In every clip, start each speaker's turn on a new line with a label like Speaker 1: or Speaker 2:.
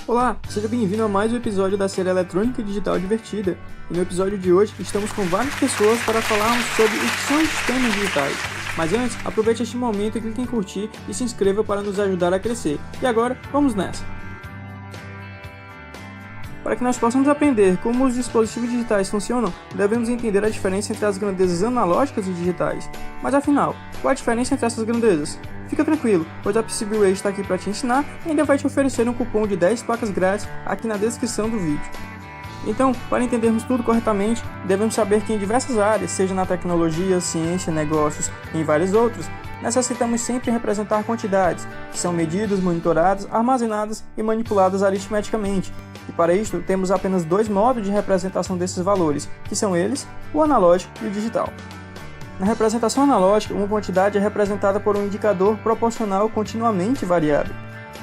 Speaker 1: Olá, seja bem-vindo a mais um episódio da série Eletrônica Digital Divertida. E no episódio de hoje estamos com várias pessoas para falarmos sobre o que são os sistemas digitais. Mas antes, aproveite este momento e clique em curtir e se inscreva para nos ajudar a crescer. E agora, vamos nessa! Para que nós possamos aprender como os dispositivos digitais funcionam, devemos entender a diferença entre as grandezas analógicas e digitais. Mas afinal, qual a diferença entre essas grandezas? Fica tranquilo, pois a PCBWay está aqui para te ensinar e ainda vai te oferecer um cupom de 10 placas grátis aqui na descrição do vídeo. Então, para entendermos tudo corretamente, devemos saber que em diversas áreas, seja na tecnologia, ciência, negócios e em vários outros, necessitamos sempre representar quantidades, que são medidas, monitoradas, armazenadas e manipuladas aritmeticamente. E para isto, temos apenas dois modos de representação desses valores, que são eles, o analógico e o digital. Na representação analógica, uma quantidade é representada por um indicador proporcional continuamente variável.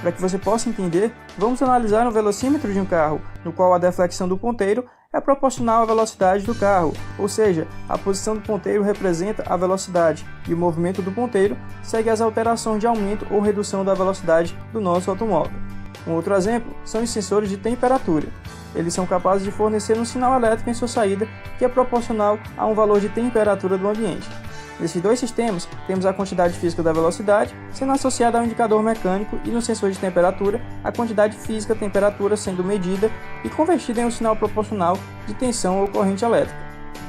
Speaker 1: Para que você possa entender, vamos analisar um velocímetro de um carro, no qual a deflexão do ponteiro é proporcional à velocidade do carro, ou seja, a posição do ponteiro representa a velocidade e o movimento do ponteiro segue as alterações de aumento ou redução da velocidade do nosso automóvel. Um outro exemplo são os sensores de temperatura. Eles são capazes de fornecer um sinal elétrico em sua saída que é proporcional a um valor de temperatura do ambiente. Nesses dois sistemas, temos a quantidade física da velocidade sendo associada ao indicador mecânico e no sensor de temperatura, a quantidade física temperatura sendo medida e convertida em um sinal proporcional de tensão ou corrente elétrica.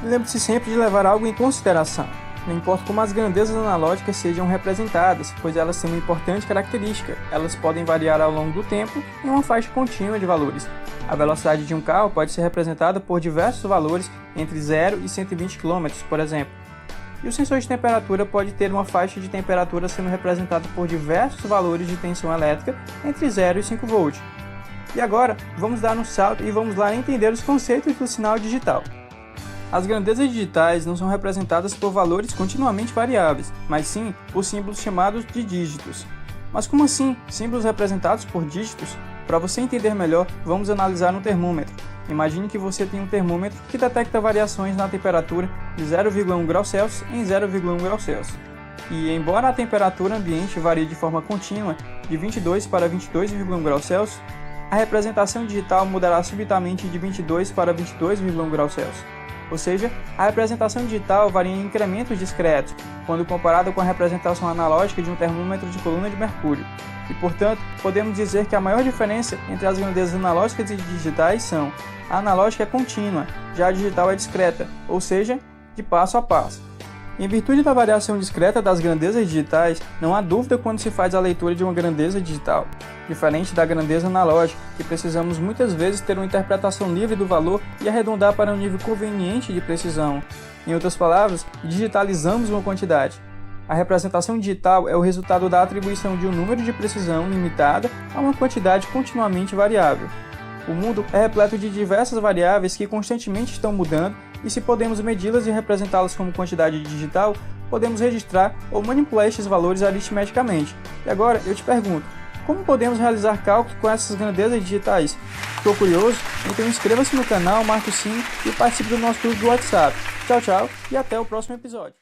Speaker 1: E lembre-se sempre de levar algo em consideração. Não importa como as grandezas analógicas sejam representadas, pois elas têm uma importante característica, elas podem variar ao longo do tempo em uma faixa contínua de valores. A velocidade de um carro pode ser representada por diversos valores entre 0 e 120 km, por exemplo. E o sensor de temperatura pode ter uma faixa de temperatura sendo representada por diversos valores de tensão elétrica entre 0 e 5 V. E agora, vamos dar um salto e vamos lá entender os conceitos do sinal digital. As grandezas digitais não são representadas por valores continuamente variáveis, mas sim por símbolos chamados de dígitos. Mas como assim, símbolos representados por dígitos? Para você entender melhor, vamos analisar um termômetro. Imagine que você tem um termômetro que detecta variações na temperatura de 0,1 °C em 0,1 °C. E embora a temperatura ambiente varie de forma contínua de 22 para 22,1 °C, a representação digital mudará subitamente de 22 para 22,1 °C. Ou seja, a representação digital varia em incrementos discretos, quando comparada com a representação analógica de um termômetro de coluna de mercúrio. E, portanto, podemos dizer que a maior diferença entre as grandezas analógicas e digitais são: a analógica é contínua, já a digital é discreta, ou seja, de passo a passo. Em virtude da variação discreta das grandezas digitais, não há dúvida quando se faz a leitura de uma grandeza digital. Diferente da grandeza analógica, que precisamos muitas vezes ter uma interpretação livre do valor e arredondar para um nível conveniente de precisão. Em outras palavras, digitalizamos uma quantidade. A representação digital é o resultado da atribuição de um número de precisão limitada a uma quantidade continuamente variável. O mundo é repleto de diversas variáveis que constantemente estão mudando e se podemos medi-las e representá-las como quantidade digital, podemos registrar ou manipular estes valores aritmeticamente. E agora eu te pergunto, como podemos realizar cálculos com essas grandezas digitais? Ficou curioso? Então inscreva-se no canal, marque o sino e participe do nosso grupo do WhatsApp. Tchau, tchau e até o próximo episódio.